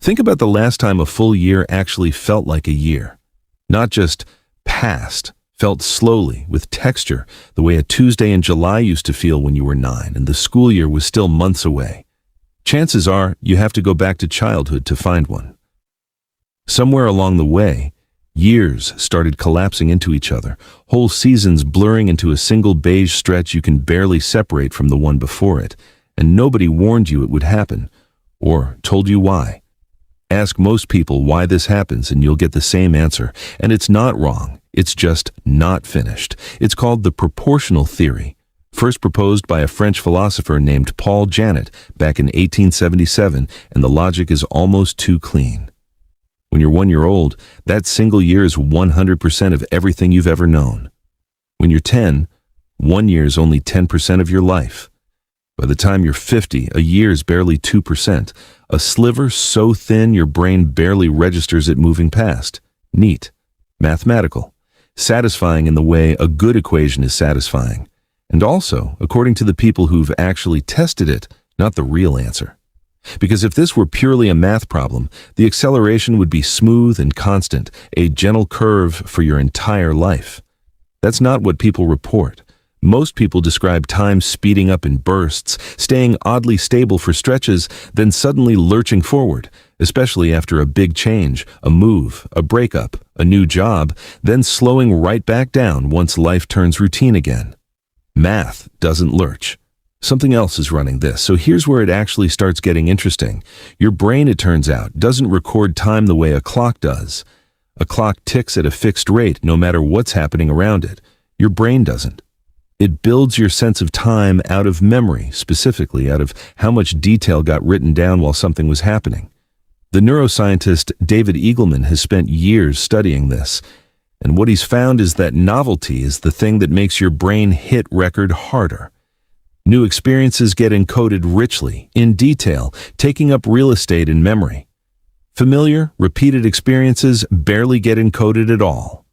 Think about the last time a full year actually felt like a year. Not just passed, felt slowly, with texture, the way a Tuesday in July used to feel when you were 9 and the school year was still months away. Chances are you have to go back to childhood to find one. Somewhere along the way, years started collapsing into each other, whole seasons blurring into a single beige stretch you can barely separate from the one before it, and nobody warned you it would happen, or told you why. Ask most people why this happens and you'll get the same answer, and it's not wrong, it's just not finished. It's called the proportional theory, first proposed by a French philosopher named Paul Janet back in 1877, and the logic is almost too clean. When you're 1 year old, that single year is 100% of everything you've ever known. When you're 10, 1 year is only 10% of your life. By the time you're 50, a year is barely 2%, a sliver so thin your brain barely registers it moving past. Neat. Mathematical. Satisfying in the way a good equation is satisfying. And also, according to the people who've actually tested it, not the real answer. Because if this were purely a math problem, the acceleration would be smooth and constant, a gentle curve for your entire life. That's not what people report. Most people describe time speeding up in bursts, staying oddly stable for stretches, then suddenly lurching forward, especially after a big change, a move, a breakup, a new job, then slowing right back down once life turns routine again. Math doesn't lurch. Something else is running this, so here's where it actually starts getting interesting. Your brain, it turns out, doesn't record time the way a clock does. A clock ticks at a fixed rate no matter what's happening around it. Your brain doesn't. It builds your sense of time out of memory, specifically out of how much detail got written down while something was happening. The neuroscientist David Eagleman has spent years studying this, and what he's found is that novelty is the thing that makes your brain hit record harder. New experiences get encoded richly, in detail, taking up real estate in memory. Familiar, repeated experiences barely get encoded at all.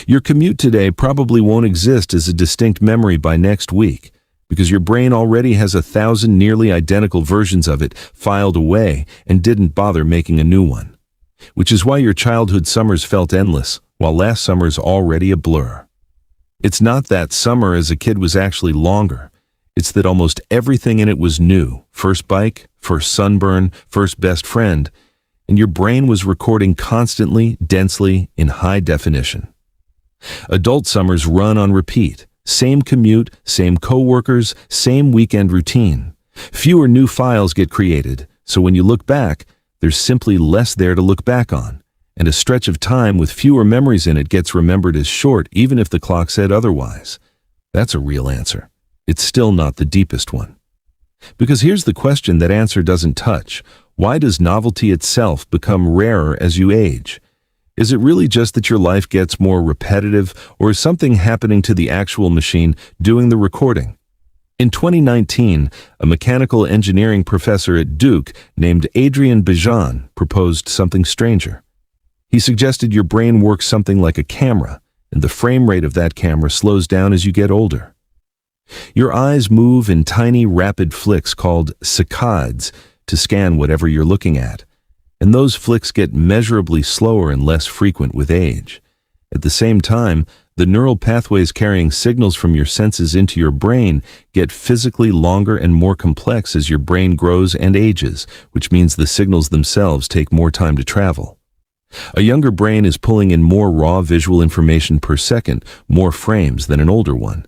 Your commute today probably won't exist as a distinct memory by next week, because your brain already has 1,000 nearly identical versions of it filed away and didn't bother making a new one. Which is why your childhood summers felt endless, while last summer's already a blur. It's not that summer as a kid was actually longer. It's that almost everything in it was new. First bike, first sunburn, first best friend, and your brain was recording constantly, densely, in high definition. Adult summers run on repeat. Same commute, same coworkers, same weekend routine. Fewer new files get created, so when you look back, there's simply less there to look back on, and a stretch of time with fewer memories in it gets remembered as short even if the clock said otherwise. That's a real answer. It's still not the deepest one. Because here's the question that answer doesn't touch. Why does novelty itself become rarer as you age? Is it really just that your life gets more repetitive, or is something happening to the actual machine doing the recording? In 2019, a mechanical engineering professor at Duke named Adrian Bejan proposed something stranger. He suggested your brain works something like a camera, and the frame rate of that camera slows down as you get older. Your eyes move in tiny, rapid flicks called saccades to scan whatever you're looking at, and those flicks get measurably slower and less frequent with age. At the same time, the neural pathways carrying signals from your senses into your brain get physically longer and more complex as your brain grows and ages, which means the signals themselves take more time to travel. A younger brain is pulling in more raw visual information per second, more frames than an older one.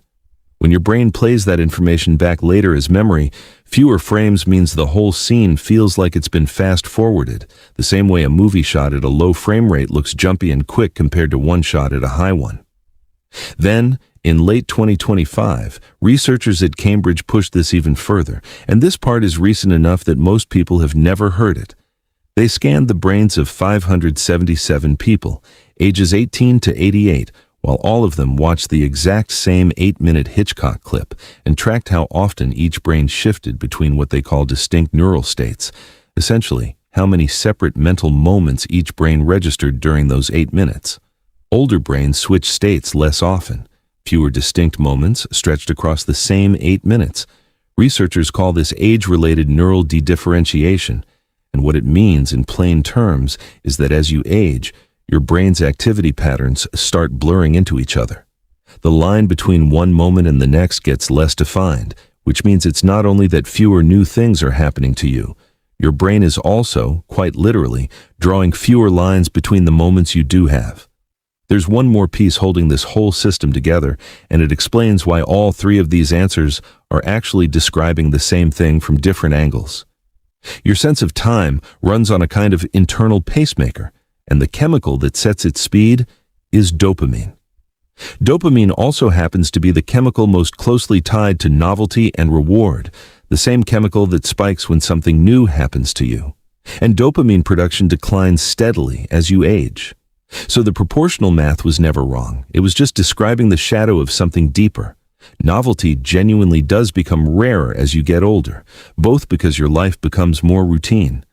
When your brain plays that information back later as memory, fewer frames means the whole scene feels like it's been fast-forwarded, the same way a movie shot at a low frame rate looks jumpy and quick compared to one shot at a high one. Then, in late 2025, researchers at Cambridge pushed this even further, and this part is recent enough that most people have never heard it. They scanned the brains of 577 people, ages 18 to 88, while all of them watched the exact same 8-minute Hitchcock clip and tracked how often each brain shifted between what they call distinct neural states, essentially how many separate mental moments each brain registered during those 8 minutes. Older brains switch states less often, fewer distinct moments stretched across the same 8 minutes. Researchers call this age-related neural dedifferentiation, And what it means in plain terms is that as you age, your brain's activity patterns start blurring into each other. The line between one moment and the next gets less defined, which means it's not only that fewer new things are happening to you, your brain is also, quite literally, drawing fewer lines between the moments you do have. There's one more piece holding this whole system together, and it explains why all three of these answers are actually describing the same thing from different angles. Your sense of time runs on a kind of internal pacemaker, and the chemical that sets its speed is dopamine. Dopamine also happens to be the chemical most closely tied to novelty and reward, the same chemical that spikes when something new happens to you. And dopamine production declines steadily as you age. So the proportional math was never wrong. It was just describing the shadow of something deeper. Novelty genuinely does become rarer as you get older, both because your life becomes more routine,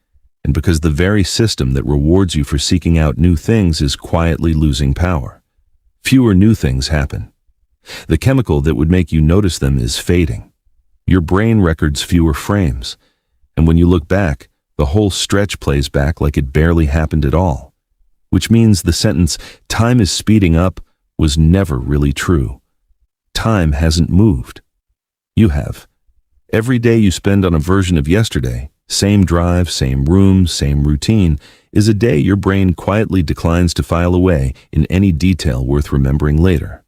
and because the very system that rewards you for seeking out new things is quietly losing power. Fewer new things happen. The chemical that would make you notice them is fading. Your brain records fewer frames, and when you look back, the whole stretch plays back like it barely happened at all. Which means the sentence, "time is speeding up," was never really true. Time hasn't moved. You have. Every day you spend on a version of yesterday, same drive, same room, same routine, is a day your brain quietly declines to file away in any detail worth remembering later.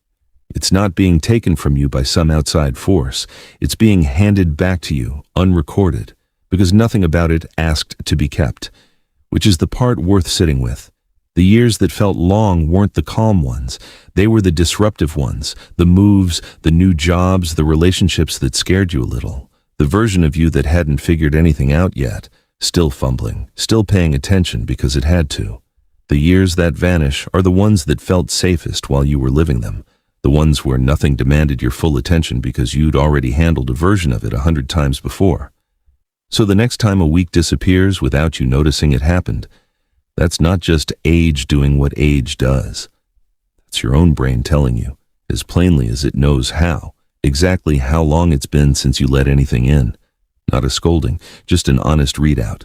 It's not being taken from you by some outside force. It's being handed back to you, unrecorded, because nothing about it asked to be kept, which is the part worth sitting with. The years that felt long weren't the calm ones. They were the disruptive ones, the moves, the new jobs, the relationships that scared you a little, the version of you that hadn't figured anything out yet, still fumbling, still paying attention because it had to. The years that vanish are the ones that felt safest while you were living them, the ones where nothing demanded your full attention because you'd already handled a version of it 100 times before. So the next time a week disappears without you noticing it happened, that's not just age doing what age does. That's your own brain telling you, as plainly as it knows how, exactly how long it's been since you let anything in. Not a scolding, just an honest readout.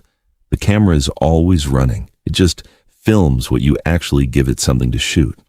The camera is always running. It just films what you actually give it something to shoot.